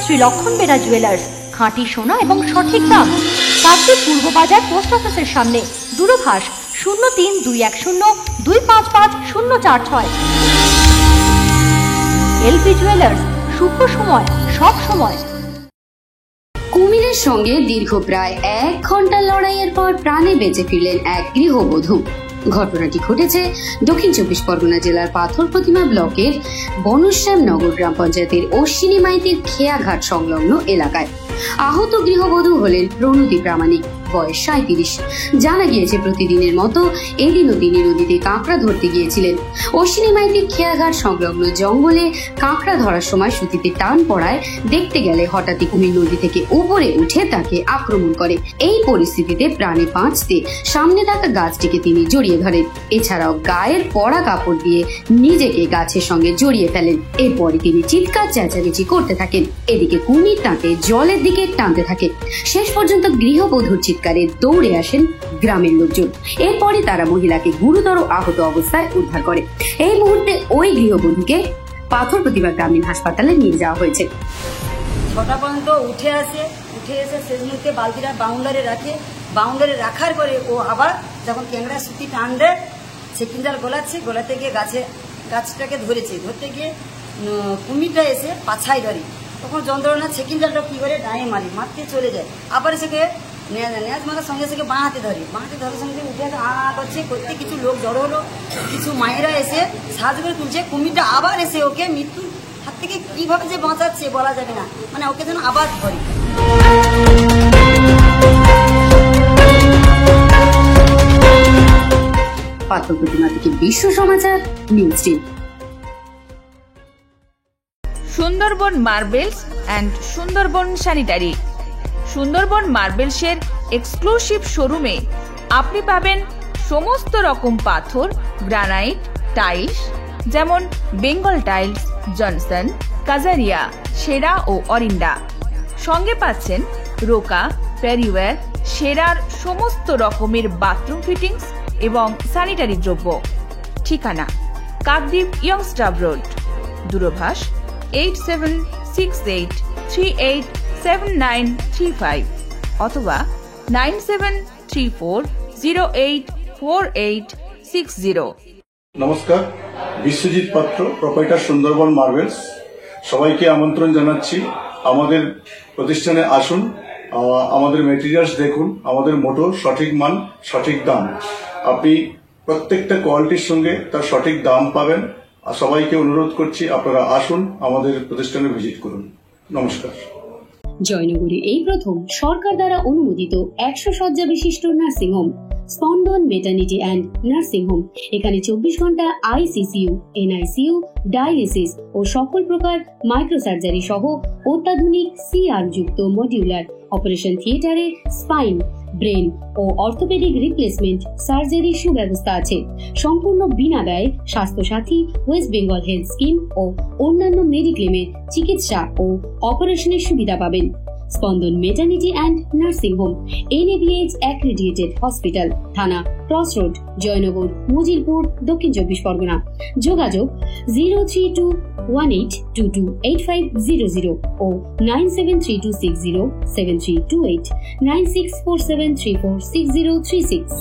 শ্রী লক্ষণ বেরা জুয়েলার্স, খাঁটি সোনা এবং সঠিক দাম। কাকদ্বীপ পূর্ব বাজার পোস্ট অফিসের সামনে। দূরভাষ 03-210-255-046। এলপি জুয়েলার্স, শুভ সময় সব সময়। কুমিরের সঙ্গে দীর্ঘ প্রায় 1 ঘন্টার লড়াইয়ের পর প্রাণে বেঁচে ফিরলেন এক গৃহবধূ। ঘটনাটি ঘটেছে দক্ষিণ 24 পরগনা জেলার পাথর প্রতিমা ব্লকের বনশ্যামনগর গ্রাম পঞ্চায়েতের অশ্বিনী মাইতির খেয়াঘাট সংলগ্ন এলাকায়। আহত গৃহবধূ হলেন প্রণতি প্রামাণিক, বয়স 37। জানা গিয়েছে প্রতিদিনের মতো এদিনও তিনি নদীতে কাঁকড়া ধরতে গিয়েছিলেন। অশ্বিনী মাইতির খেয়াঘাট সংলগ্ন জঙ্গলে কাঁকড়া ধরার সময় সুতিতে টান পড়ায় দেখতে গেলে হঠাৎই কুমির নদী থেকে উপরে উঠে তাকে আক্রমণ করে। এই পরিস্থিতিতে প্রাণে বাঁচতে সামনে থাকা গাছটিকে তিনি জড়িয়ে ধরেন। এছাড়াও গায়ের পরা কাপড় দিয়ে নিজেকে গাছের সঙ্গে জড়িয়ে ফেলেন। এরপরই তিনি চিৎকার চেঁচামেচি করতে থাকেন। এদিকে কুমির তাকে জলের দিকে টানতে থাকে। শেষ পর্যন্ত গৃহবধূর চিৎকারে দৌড়ে আসেন গ্রামের লোকজন। এরপরে তারা মহিলাকে গুরুতর আহত অবস্থায় উদ্ধার করে। এই মুহূর্তে ওই গৃহবধূকে পাথর প্রতিমা গ্রামীণ হাসপাতালে নিয়ে যাওয়া হয়েছে। 6টা পর্যন্ত উঠে এসে শেষ মুহূর্তে বালতিটা বাউন্ডারে রাখে। বাউন্ডারে রাখার পরে ও আবার যখন ক্যাংড়া সুতি টান দেয়, সেকেন্ড জাল গোলাতে গিয়ে গাছটাকে ধরতে গিয়ে কুমিরটা এসে পাছায় ধরে। তখন যন্ত্রণা সেকেন্ড জালটা কি করে ডায়ে মারতে চলে যায়। আবার সেকে নেয়াজ মারার সঙ্গে সঙ্গে বাঁ হাতে ধরার সঙ্গে উঠে করতে কিছু লোক জড়ো হলো। কিছু মায়েরা এসে সাহায্য করে তুলছে। কুমিরটা আবার এসে ওকে মৃত্যুর হাত থেকে কিভাবে যে বাঁচাচ্ছে বলা যাবে না, মানে ওকে যেন আবার ধরে। পাথর প্রতিমা থেকে Biswa Samachar news team. Sundarban marbles and Sundarban sanitary. Sundarban মার্বেলসের এক্সক্লুসিভ শোরুমে আপনি পাবেন সমস্ত রকম পাথর, গ্রানাইট, টাইলস, যেমন বেঙ্গল টাইলস, জনসন, কাজারিয়া, সেরা ও অরিন্ডা। সঙ্গে পাচ্ছেন রোকা, প্যারিওয়্যার, সেরার সমস্ত রকমের বাথরুম ফিটিংস এবং স্যানিটারি দ্রব্য। ঠিকানা কাকদ্বীপ ইয়ংস্টার রোড। দূরভাষ 8768387935 অথবা 9734084860। নমস্কার, বিশ্বজিৎ পাত্র, প্রোপাইটার সুন্দরবন মার্বেলস। সবাইকে আমন্ত্রণ জানাচ্ছি আমাদের প্রতিষ্ঠানে আসুন, আমাদের মেটেরিয়ালস দেখুন। আমাদের মোটো সঠিক মান, সঠিক দাম। আপনি প্রত্যেকটা কোয়ালিটির সঙ্গে তার সঠিক দাম পাবেন। সবাইকে অনুরোধ করছি আপনারা আসুন, আমাদের প্রতিষ্ঠানে ভিজিট করুন। নমস্কার। জয়নগরে এই প্রথম সরকার দ্বারা অনুমোদিত 100 শয্যা বিশিষ্ট নার্সিংহোম স্পন্দন মেটার্নিটি অ্যান্ড নার্সিং হোম। এখানে 24 ঘন্টা আইসিসিইউ, এনআইসিইউ, ডায়ালিসিস ও সকল প্রকার মাইক্রোসার্জারি সহ অত্যাধুনিক সিআর যুক্ত মডিউলার অপারেশন থিয়েটারে স্পাইন, ব্রেন ও অর্থোপেডিক রিপ্লেসমেন্ট সার্জারি সুব্যবস্থা আছে। সম্পূর্ণ বিনা ব্যয় স্বাস্থ্য সাথী, ওয়েস্ট বেঙ্গল হেলথ স্কিম ও অন্যান্য মেডিক্লেমের চিকিৎসা ও অপারেশনের সুবিধা পাবেন। স্পন্দন maternity and nursing home, NABH accredited hospital, থানা ক্রস রোড, জয়নগর, মজিলপুর, দক্ষিণ 24 পরগনা। যোগাযোগ 03218228500 ও 9732607328, 9647346036।